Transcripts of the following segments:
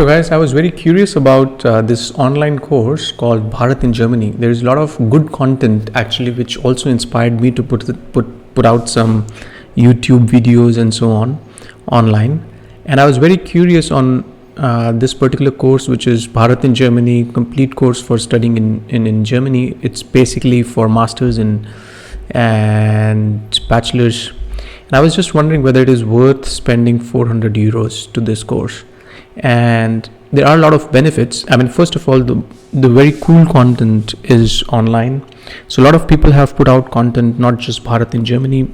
So guys, I was very curious about this online course called Bharat in Germany. There is a lot of good content actually, which also inspired me to put out some YouTube videos and so on online. And I was very curious on this particular course, which is Bharat in Germany, complete course for studying in Germany. It's basically for masters and bachelors. And I was just wondering whether it is worth spending 400 euros to this course. And there are a lot of benefits. I mean, first of all, the very cool content is online. So a lot of people have put out content, not just Bharat in Germany,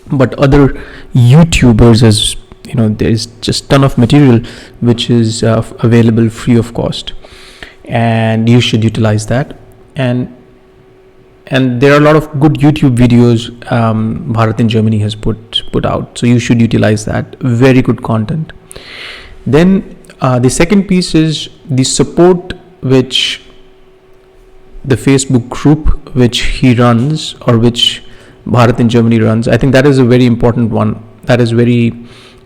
but other YouTubers. As you know, there is just ton of material which is available free of cost, and you should utilize that. And there are a lot of good YouTube videos Bharat in Germany has put out, so you should utilize that. Very good content. Then the second piece is the support which the Facebook group which he runs, or which Bharat in Germany runs. I think that is a very important one. That is very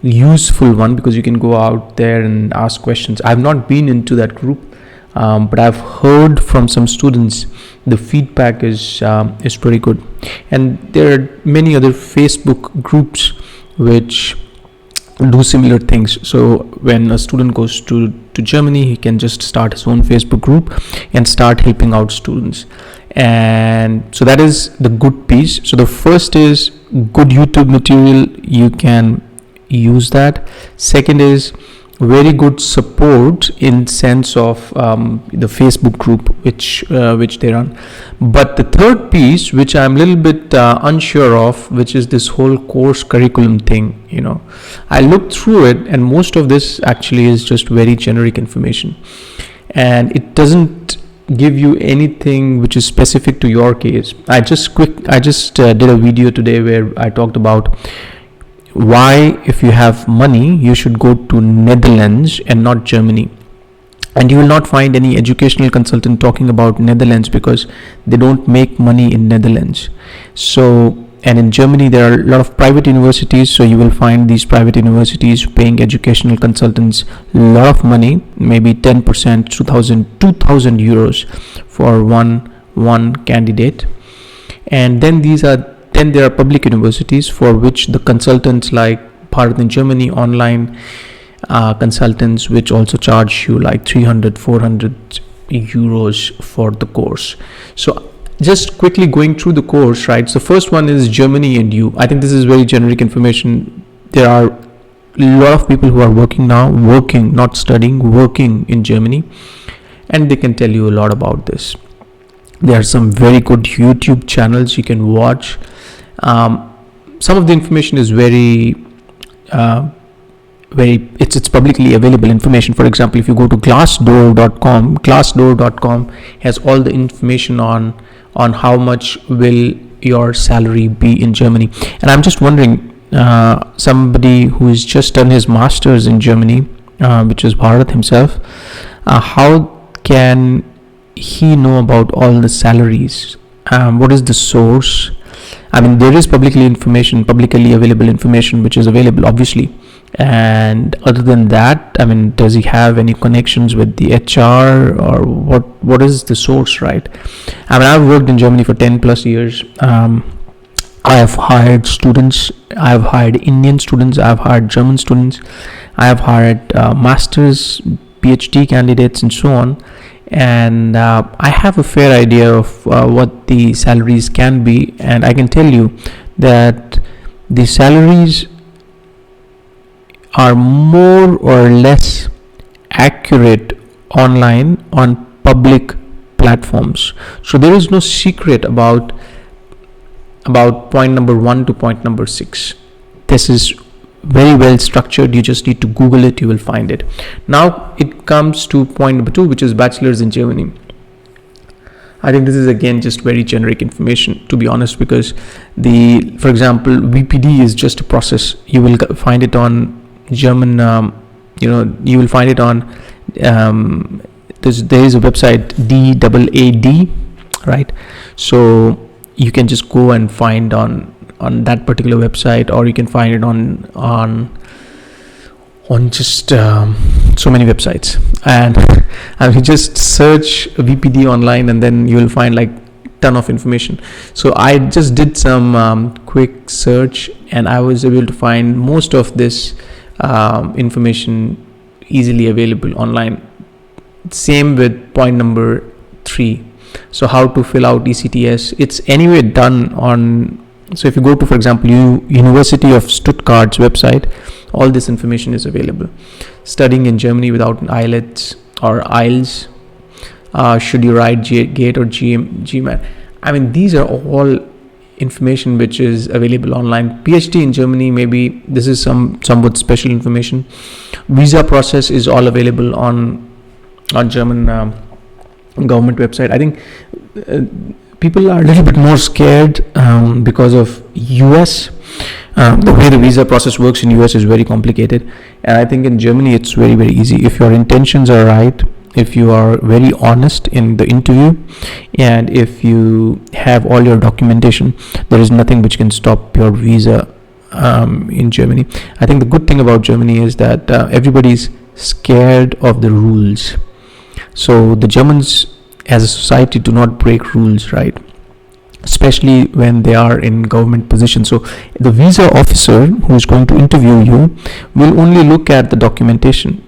useful one, because you can go out there and ask questions. I've not been into that group, but I've heard from some students the feedback is pretty good. And there are many other Facebook groups which do similar things. So when a student goes to Germany, he can just start his own Facebook group and start helping out students. And so that is the good piece. So the first is good YouTube material, you can use that. Second is very good support in sense of the Facebook group which they run. But the third piece, which I'm a little bit unsure of, which is this whole course curriculum thing. You know, I looked through it, and most of this actually is just very generic information, and it doesn't give you anything which is specific to your case. I just did a video today where I talked about why, if you have money, you should go to Netherlands and not Germany. And you will not find any educational consultant talking about Netherlands, because they don't make money in Netherlands. So, and in Germany there are a lot of private universities, so you will find these private universities paying educational consultants a lot of money, maybe 10%, 2,000 euros for one candidate. And then there are public universities for which the consultants, like Bharat in Germany online consultants, which also charge you like 300-400 euros for the course. So just quickly going through the course, right? So first one is Germany and you. I think this is very generic information. There are a lot of people who are working now, not studying, working in Germany, and they can tell you a lot about this. There are some very good YouTube channels you can watch. Some of the information is it's publicly available information. For example, if you go to glassdoor.com has all the information on how much will your salary be in Germany. And I'm just wondering, somebody who has just done his masters in Germany, which is Bharat himself, how can he know about all the salaries? What is the source? I mean, there is publicly available information which is available, obviously. And other than that, I mean, does he have any connections with the HR, or what is the source, right? I mean, I've worked in Germany for 10 plus years. I have hired students, I have hired Indian students, I have hired German students, I have hired masters, PhD candidates, and so on. And I have a fair idea of what the salaries can be, and I can tell you that the salaries are more or less accurate online on public platforms. So there is no secret about point number 1 to point number 6. This is very well structured. You just need to Google it, you will find it. Now it comes to point number 2, which is bachelor's in Germany. I think this is again just very generic information, to be honest, because for example, VPD is just a process. You will find it on German, you will find it on there is a website DAAD, right? So you can just go and find on that particular website, or you can find it on on just so many websites, and you just search VPD online, and then you will find like ton of information. So I just did some quick search, and I was able to find most of this information easily available online. Same with point number 3. So how to fill out ECTS, it's anyway done on. So if you go to, for example, University of Stuttgart's website, all this information is available. Studying in Germany without an IELTS or IELTS, should you write GATE or GMAT? I mean, these are all information which is available online. PhD in Germany, maybe this is somewhat special information. Visa process is all available on German government website. I think people are a little bit more scared because of US. The way the visa process works in US is very complicated, and I think in Germany it's very, very easy. If your intentions are right, if you are very honest in the interview, and if you have all your documentation, there is nothing which can stop your visa in Germany. I think the good thing about Germany is that everybody's scared of the rules. So the Germans as a society do not break rules, right? Especially when they are in government position. So the visa officer who is going to interview you will only look at the documentation.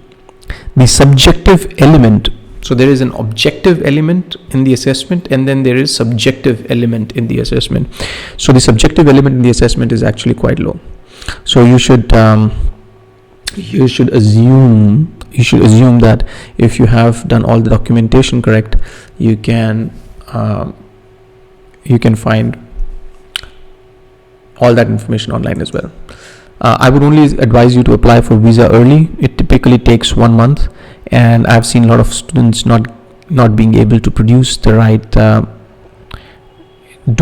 The subjective element, so there is an objective element in the assessment, and then there is subjective element in the assessment. So the subjective element in the assessment is actually quite low. So you should assume that if you have done all the documentation correct, you can find all that information online as well. I would only advise you to apply for visa early. It typically takes 1 month, and I've seen a lot of students not being able to produce the right do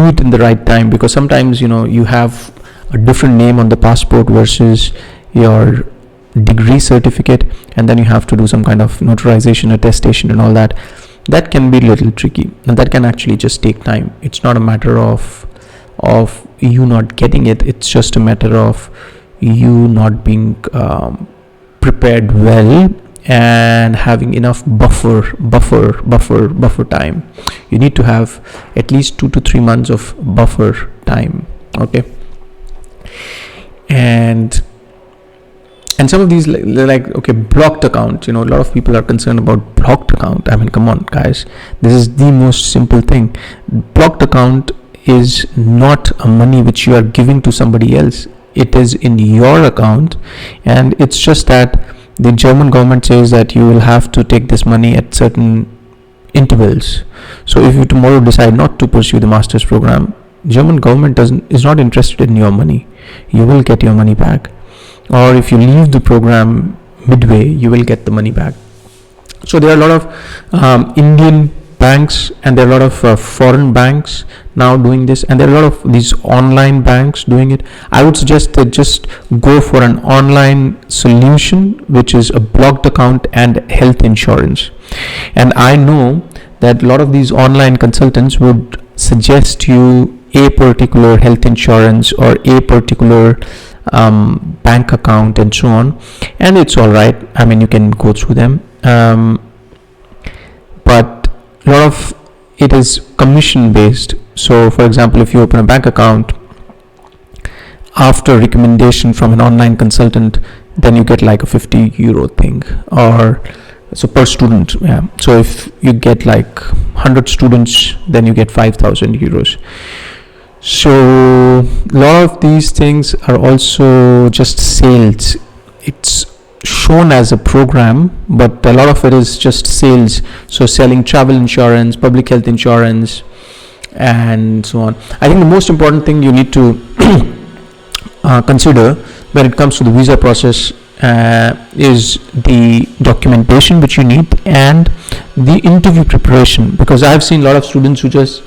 it in the right time, because sometimes you have a different name on the passport versus your degree certificate, and then you have to do some kind of notarization, attestation and all that. That can be a little tricky, and that can actually just take time. It's not a matter of you not getting it, it's just a matter of you not being prepared well and having enough buffer time. You need to have at least 2 to 3 months of buffer time. Okay. And some of these okay, blocked account, a lot of people are concerned about blocked account. I mean, come on guys, this is the most simple thing. Blocked account is not a money which you are giving to somebody else. It is in your account, and it's just that the German government says that you will have to take this money at certain intervals. So if you tomorrow decide not to pursue the master's program, German government is not interested in your money. You will get your money back. Or if you leave the program midway, you will get the money back. So there are a lot of Indian banks, and there are a lot of foreign banks now doing this, and there are a lot of these online banks doing it. I would suggest that just go for an online solution, which is a blocked account and health insurance. And I know that a lot of these online consultants would suggest you a particular health insurance or a particular bank account and so on, and it's all right. I mean, you can go through them, but a lot of it is commission based. So for example, if you open a bank account after recommendation from an online consultant, then you get like a 50 euro thing, or so per student. Yeah. So if you get like 100 students, then you get 5,000 euros. So a lot of these things are also just sales. It's shown as a program, but a lot of it is just sales. So selling travel insurance, public health insurance, and so on. I think the most important thing you need to consider when it comes to the visa process is the documentation which you need and the interview preparation, because I've seen a lot of students who just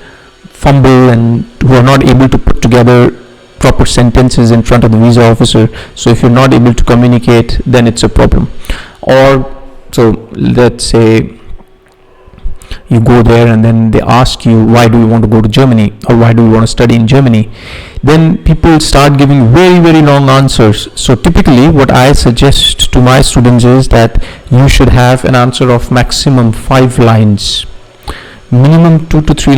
fumble and who are not able to put together proper sentences in front of the visa officer. So if you're not able to communicate, then it's a problem. Or so let's say you go there and then they ask you, why do you want to go to Germany, or why do you want to study in Germany, then people start giving very, very long answers. So typically what I suggest to my students is that you should have an answer of maximum 5 lines, minimum 2 to 3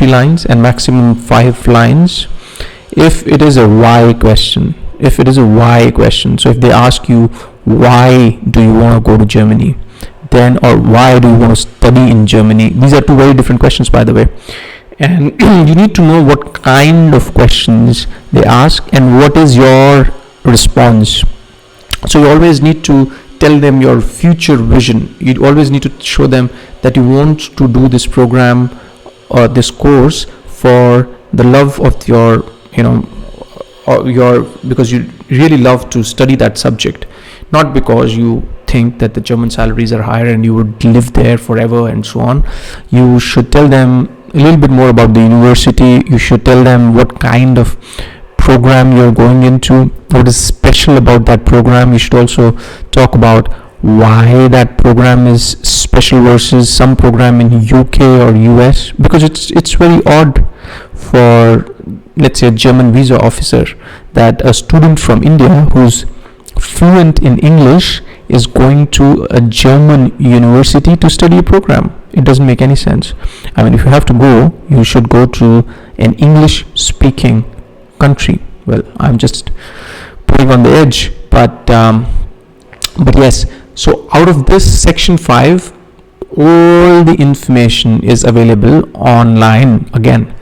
lines and maximum 5 lines if it is a why question. So if they ask you, why do you want to go to Germany, then, or why do you want to study in Germany, these are two very different questions, by the way. And you need to know what kind of questions they ask and what is your response. So you always need to tell them your future vision. You always need to show them that you want to do this program or this course for the love of your, because you really love to study that subject, not because you think that the German salaries are higher and you would live there forever and so on. You should tell them a little bit more about the university. You should tell them what kind of program you're going into, what is special about that program. You should also talk about why that program is special versus some program in UK or US, because it's very odd for, let's say, a German visa officer that a student from India who's fluent in English is going to a German university to study a program. It doesn't make any sense. I mean, if you have to go, you should go to an English speaking country. Well, I'm just putting on the edge, but yes. So out of this section 5, all the information is available online again.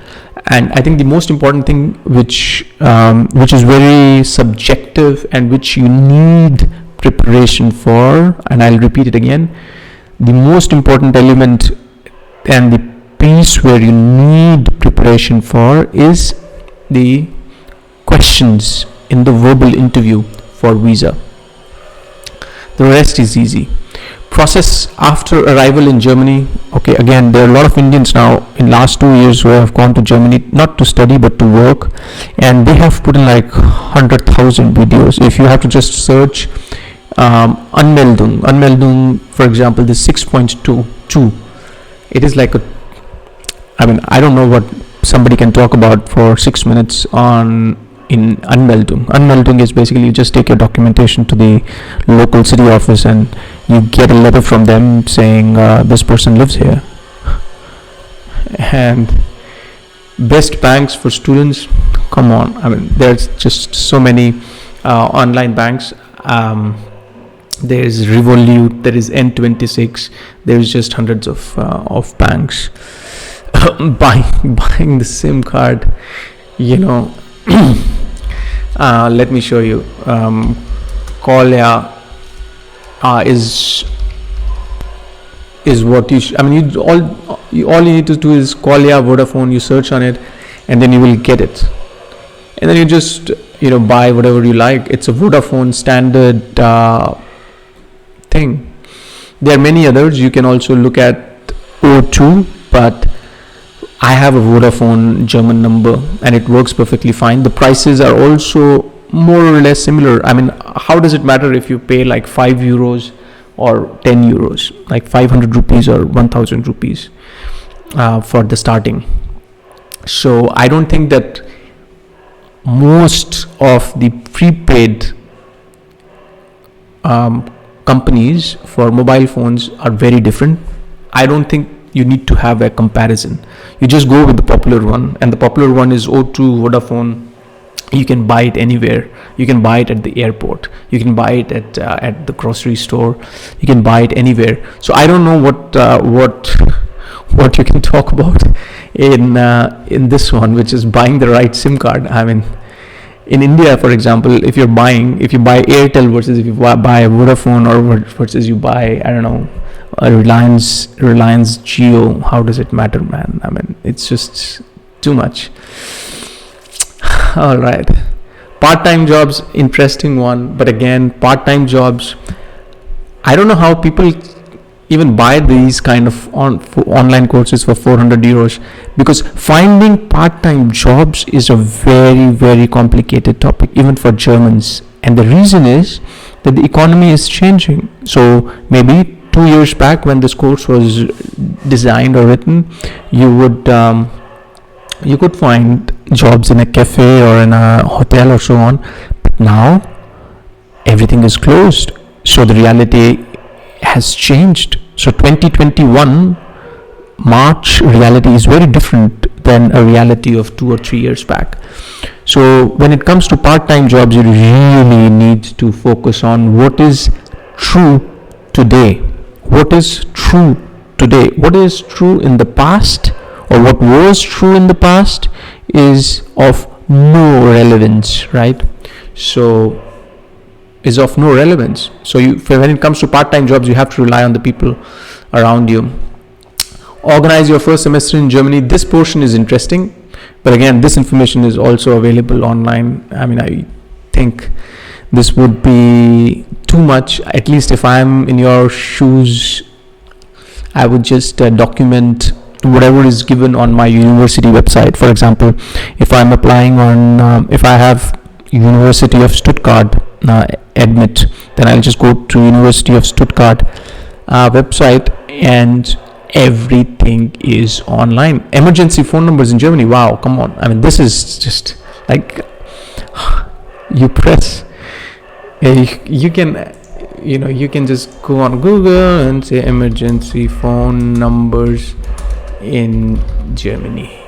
And I think the most important thing, which is very subjective and which you need preparation for, and I'll repeat it again, the most important element and the piece where you need preparation for is the questions in the verbal interview for visa. The rest is easy. Process after arrival in Germany. Okay, again, there are a lot of Indians now in last 2 years who have gone to Germany not to study but to work, and they have put in like 100,000 videos. If you have to just search Anmeldung, for example, the 6.2, it is like I don't know what somebody can talk about for 6 minutes in Anmeldung. Anmeldung is basically you just take your documentation to the local city office and you get a letter from them saying this person lives here. And best banks for students, come on, I mean, there's just so many online banks. There's Revolut, there is N26, there's just hundreds of banks. Buying the SIM card, let me show you. Kolya is what all you need to do is Kolya Vodafone. You search on it, and then you will get it. And then you just buy whatever you like. It's a Vodafone standard thing. There are many others. You can also look at O2, but I have a Vodafone German number and it works perfectly fine. The prices are also more or less similar. I mean, how does it matter if you pay like 5 euros or 10 euros, like 500 rupees or 1000 rupees for the starting? So I don't think that most of the prepaid companies for mobile phones are very different. I don't think you need to have a comparison. You just go with the popular one, and the popular one is O2, Vodafone. You can buy it anywhere. You can buy it at the airport. You can buy it at the grocery store. You can buy it anywhere. So I don't know what you can talk about in this one, which is buying the right SIM card. I mean, in India, for example, if you buy Airtel versus if you buy a Vodafone, or versus you buy, I don't know, a Reliance Jio, how does it matter, man? I mean, it's just too much. All right, part-time jobs, interesting one. But again, part-time jobs, I don't know how people even buy these kind of online courses for 400 euros, because finding part-time jobs is a very, very complicated topic, even for Germans. And the reason is that the economy is changing. So maybe 2 years back when this course was designed or written, you could find jobs in a cafe or in a hotel or so on. But now everything is closed, so the reality has changed. So 2021 March reality is very different than a reality of 2 or 3 years back. So when it comes to part-time jobs, you really need to focus on what is true today. What is true today? What is true in the past, or what was true in the past, is of no relevance, right? So is of no relevance. So when it comes to part-time jobs, you have to rely on the people around you. Organize your first semester in Germany. This portion is interesting, but again, this information is also available online. I mean, I think this would be too much. At least if I'm in your shoes, I would just document whatever is given on my university website. For example, if I'm applying on, if I have University of Stuttgart admit, then I'll just go to University of Stuttgart website, and everything is online. Emergency phone numbers in Germany. Wow, come on. I mean, this is just like, you press, you can just go on Google and say emergency phone numbers in Germany.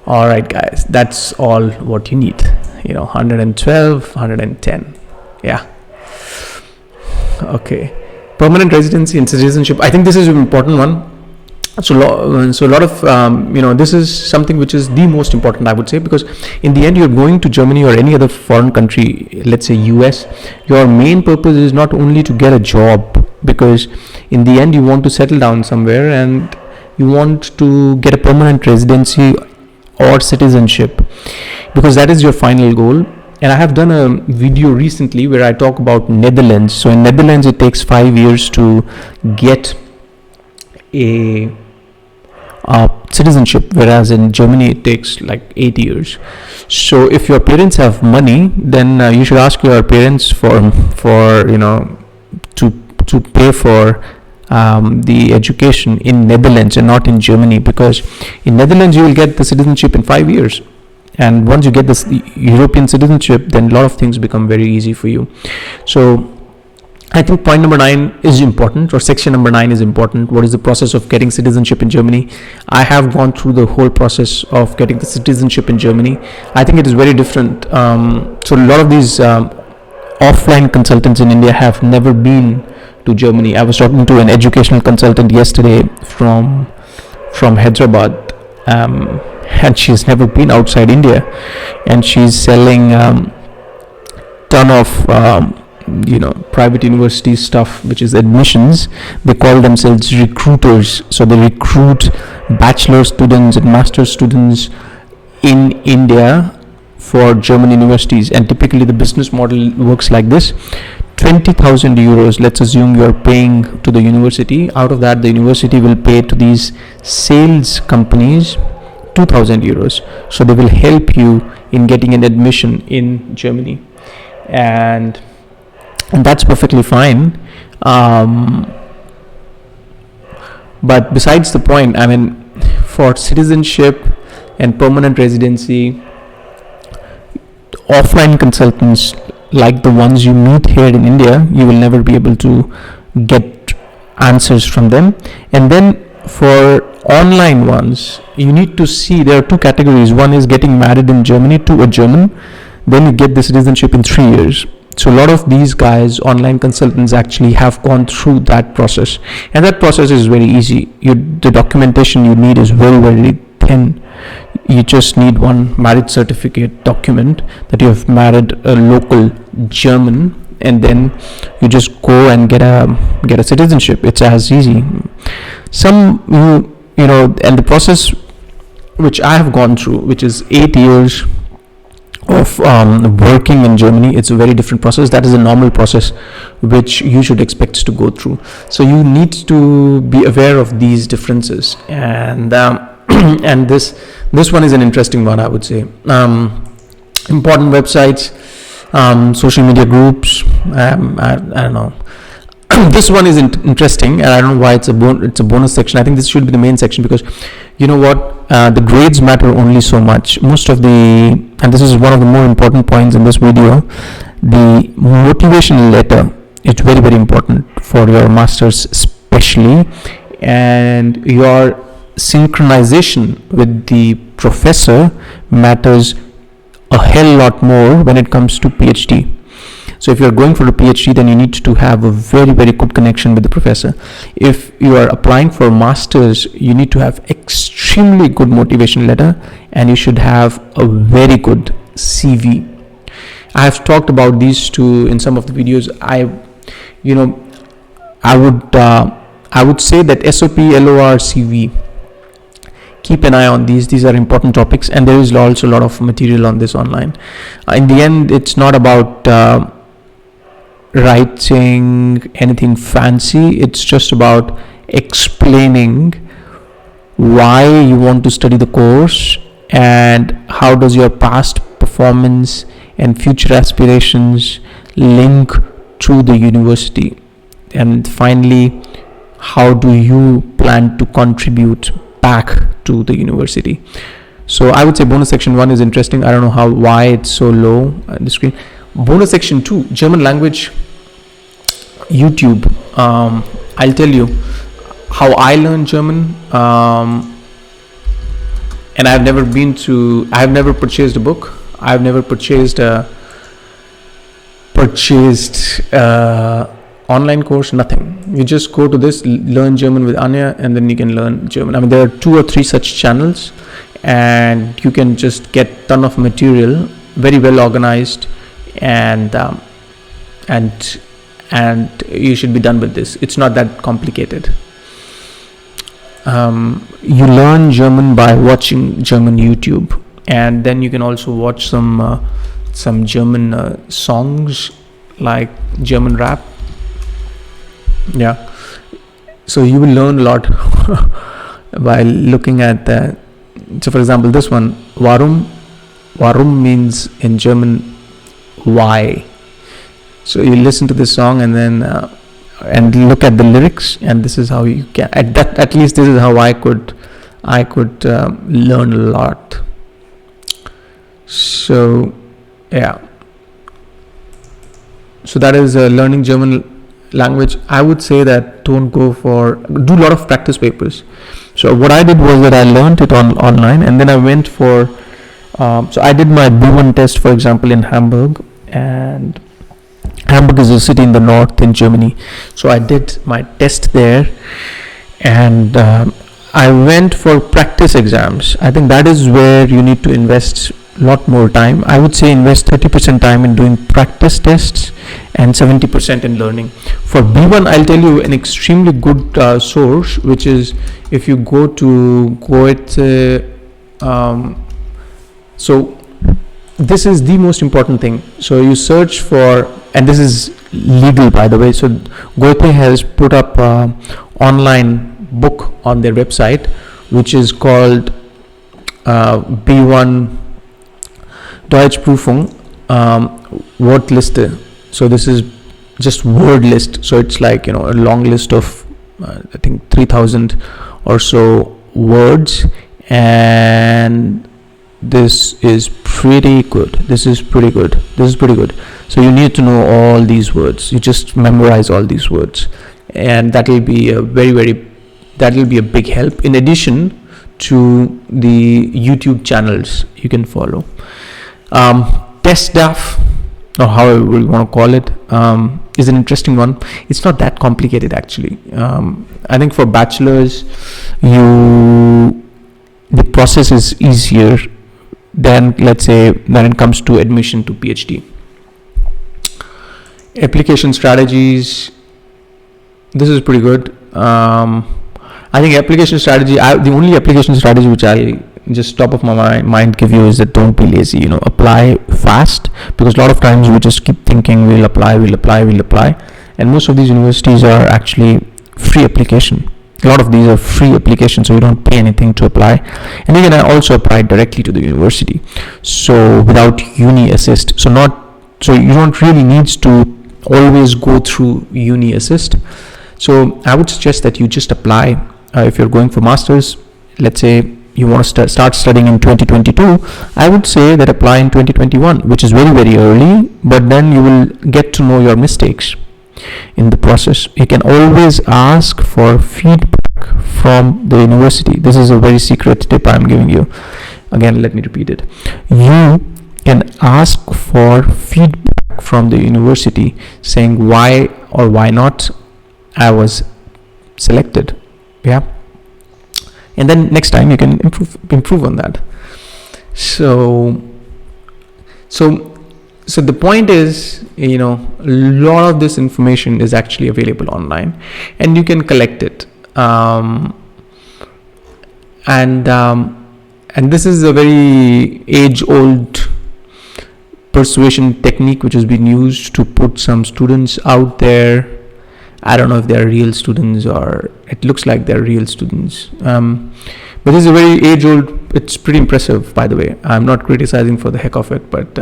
All right, guys, that's all what you need. 112, 110. Yeah. Okay. Permanent residency and citizenship. I think this is an important one. So a lot of this is something which is the most important, I would say, because in the end, you're going to Germany or any other foreign country, let's say US. Your main purpose is not only to get a job, because in the end you want to settle down somewhere and you want to get a permanent residency or citizenship, because that is your final goal. And I have done a video recently where I talk about Netherlands. So in Netherlands, it takes 5 years to get a citizenship, whereas in Germany it takes like 8 years. So if your parents have money, then you should ask your parents for to pay for the education in Netherlands and not in Germany, because in Netherlands you will get the citizenship in 5 years. And once you get this European citizenship, then a lot of things become very easy for you. So I think point number 9 is important, or section number 9 is important. What is the process of getting citizenship in Germany? I have gone through the whole process of getting the citizenship in Germany. I think it is very different. So a lot of these offline consultants in India have never been to Germany. I was talking to an educational consultant yesterday from Hyderabad. And she's never been outside India, and she's selling ton of private university stuff, which is admissions. They call themselves recruiters, so they recruit bachelor students and master students in India for German universities. And typically the business model works like this: 20,000 euros, let's assume you're paying to the university. Out of that, the university will pay to these sales companies 2,000 euros. So they will help you in getting an admission in Germany, and that's perfectly fine. But besides the point, I mean, for citizenship and permanent residency, offline consultants like the ones you meet here in India, you will never be able to get answers from them. And then for online ones, you need to see there are two categories. One is getting married in Germany to a German, then you get the citizenship in 3 years. So a lot of these guys, online consultants, actually have gone through that process, and that process is very easy. The documentation you need is very, very thin. You just need one marriage certificate document that you have married a local German, and then you just go and get a citizenship. It's as easy. And the process which I have gone through, which is 8 years of working in Germany, it's a very different process. That is a normal process which you should expect to go through. So you need to be aware of these differences, and and this one is an interesting one, I would say. Important websites, social media groups, I don't know. this one is interesting, and I don't know why it's a bonus section. I think this should be the main section, because you know what, the grades matter only so much. Most of the, and this is one of the more important points in this video, the motivation letter is very, very important for your masters especially, and your synchronization with the professor matters a hell lot more when it comes to PhD. So if you're going for a PhD, then you need to have a very, very good connection with the professor. If you are applying for masters, you need to have extremely good motivation letter, and you should have a very good CV. I have talked about these two in some of the videos. I would say that SOP, LOR, CV, keep an eye on these are important topics, and there is also a lot of material on this online. In the end, it's not about writing anything fancy. It's just about explaining why you want to study the course, and how does your past performance and future aspirations link to the university, and finally, how do you plan to contribute back to the university. So I would say bonus section 1 is interesting. I don't know why it's so low on the screen. Bonus section 2, German language YouTube. I'll tell you how I learned German, and I've never purchased a book. I've never purchased online course, nothing. You just go to this, learn German with Anya, and then you can learn German. I mean, there are 2 or 3 such channels, and you can just get ton of material, very well organized, and you should be done with this. It's not that complicated. You learn German by watching German YouTube, and then you can also watch some German songs, like German rap. Yeah, so you will learn a lot by looking at that. So for example, this one, warum means in German why. So you listen to this song, and then and look at the lyrics, and this is how you can, at least this is how I could learn a lot. So yeah, so that is learning German language. I would say that do a lot of practice papers. So what I did was that I learned it online, and then I went for so I did my B1 test, for example, in Hamburg, and Hamburg is a city in the north in Germany. So I did my test there, and I went for practice exams. I think that is where you need to invest a lot more time. I would say invest 30% time in doing practice tests and 70% in learning. For B1, I'll tell you an extremely good source, which is if you go to Goethe. So this is the most important thing. So you search for, and this is legal, by the way. So Goethe has put up online book on their website, which is called B1 Deutschprüfung Wortliste. So this is just word list. So it's like, a long list of I think 3,000 or so words, and this is pretty good. So you need to know all these words. You just memorize all these words, and that will be a big help, in addition to the YouTube channels you can follow. TestDAF, or however you want to call it, is an interesting one. It's not that complicated, actually. I think for bachelors, the process is easier than, let's say, when it comes to admission to PhD. Application strategies, this is pretty good. I think application strategy, the only application strategy which I just top of my mind give you is that don't be lazy. Apply fast, because a lot of times we just keep thinking we'll apply, and most of these universities are actually free application. A lot of these are free applications, so you don't pay anything to apply, and you can also apply directly to the university, so without uni assist. So you don't really need to always go through Uni Assist. So I would suggest that you just apply. If you're going for masters, let's say you want to start studying in 2022, I would say that apply in 2021, which is very, very early, but then you will get to know your mistakes in the process. You can always ask for feedback from the university. This is a very secret tip I'm giving you. Again, let me repeat it. You can ask for feedback from the university saying why or why not I was selected. Yeah. And then next time you can improve on that. So the point is, a lot of this information is actually available online, and you can collect it. And this is a very age-old persuasion technique which has been used to put some students out there. I don't know if they're real students, or it looks like they're real students. But this is a very age-old. It's pretty impressive, by the way. I'm not criticizing for the heck of it, but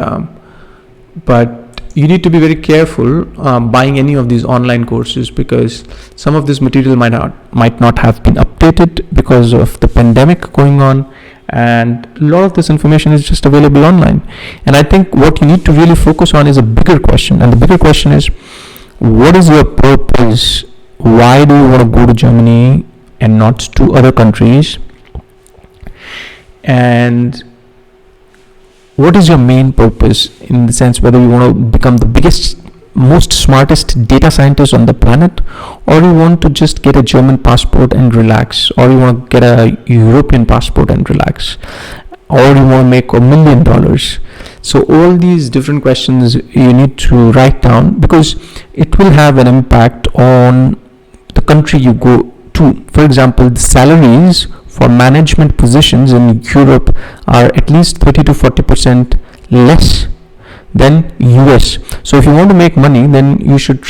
you need to be very careful buying any of these online courses, because some of this material might not have been updated because of the pandemic going on, and a lot of this information is just available online. And I think what you need to really focus on is a bigger question, and the bigger question is, what is your purpose? Why do you want to go to Germany and not to other countries? And what is your main purpose, in the sense whether you want to become the biggest, most smartest data scientist on the planet, or you want to just get a German passport and relax, or you want to get a European passport and relax, or you want to make $1 million. So all these different questions you need to write down, because it will have an impact on the country you go to. For example, the salaries for management positions in Europe are at least 30 to 40% less than US. So if you want to make money, then you should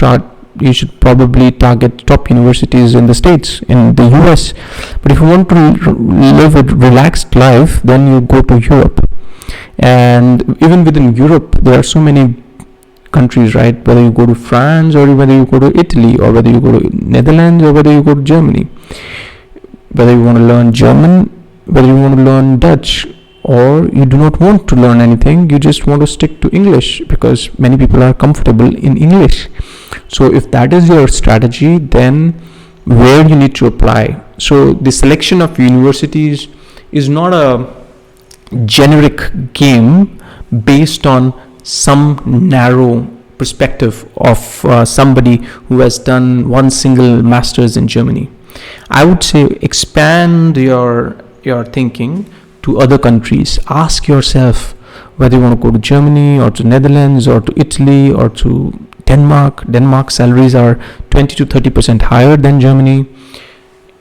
probably target top universities in the States, in the US. But if you want to live a relaxed life, then you go to Europe. And even within Europe, there are so many countries, right? Whether you go to France, or whether you go to Italy, or whether you go to Netherlands, or whether you go to Germany. Whether you want to learn German, whether you want to learn Dutch, or you do not want to learn anything, you just want to stick to English because many people are comfortable in English. So if that is your strategy, then where you need to apply. So the selection of universities is not a generic game based on some narrow perspective of somebody who has done one single master's in Germany. I would say expand your thinking to other countries. Ask yourself whether you want to go to Germany, or to Netherlands, or to Italy, or to Denmark. Denmark salaries are 20 to 30% higher than Germany,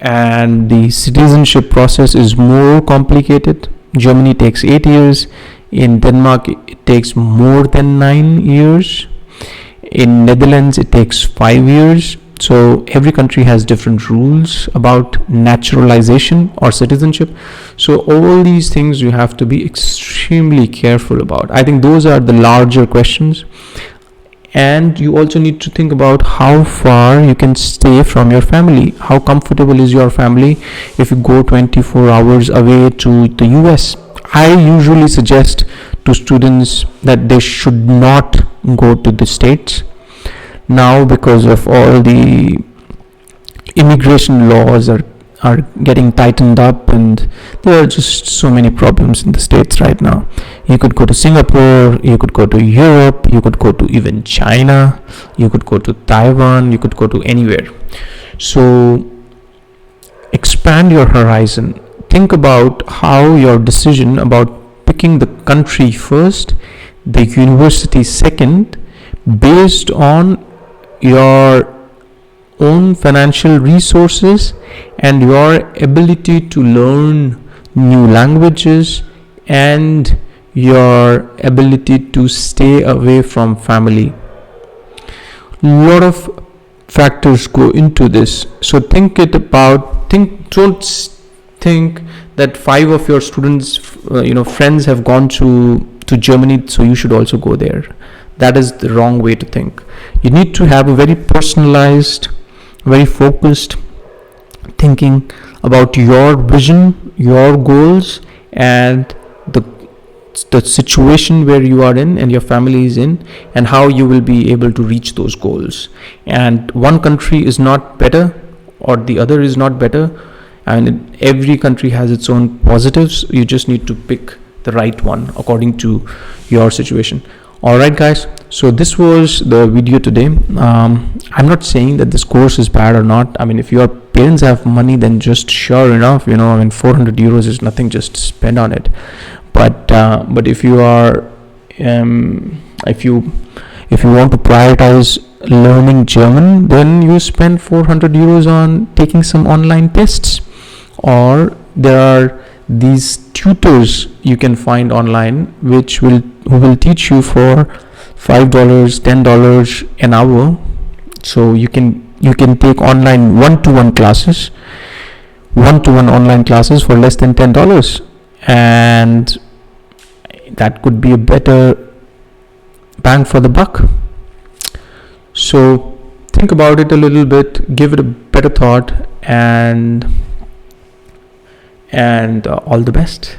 and the citizenship process is more complicated. Germany takes 8 years. In Denmark, it takes more than 9 years. In Netherlands, it takes 5 years. So every country has different rules about naturalization or citizenship. So all these things you have to be extremely careful about. I think those are the larger questions. And you also need to think about how far you can stay from your family. How comfortable is your family if you go 24 hours away to the US? I usually suggest to students that they should not go to the States now, because of all the immigration laws are getting tightened up, and there are just so many problems in the States right now. You could go to Singapore, you could go to Europe, you could go to even China, you could go to Taiwan, you could go to anywhere. So expand your horizon. Think about how your decision about picking the country first, the university second, based on your own financial resources and your ability to learn new languages and your ability to stay away from family. A lot of factors go into this. So don't think that 5 of your students, friends have gone to Germany, so you should also go there. That is the wrong way to think. You need to have a very personalized, very focused thinking about your vision, your goals, and the situation where you are in and your family is in, and how you will be able to reach those goals. And one country is not better or the other is not better, and every country has its own positives. You just need to pick the right one according to your situation. All right, guys, so this was the video today. I'm not saying that this course is bad or not. I mean, if your parents have money, then just sure enough, 400 euros is nothing, just spend on it. But if you are if you want to prioritize learning German, then you spend 400 euros on taking some online tests, or there are these tutors you can find online who will teach you for $5, $10 an hour. So you can take online one-to-one online classes for less than $10, and that could be a better bang for the buck. So think about it a little bit, give it a better thought, and all the best.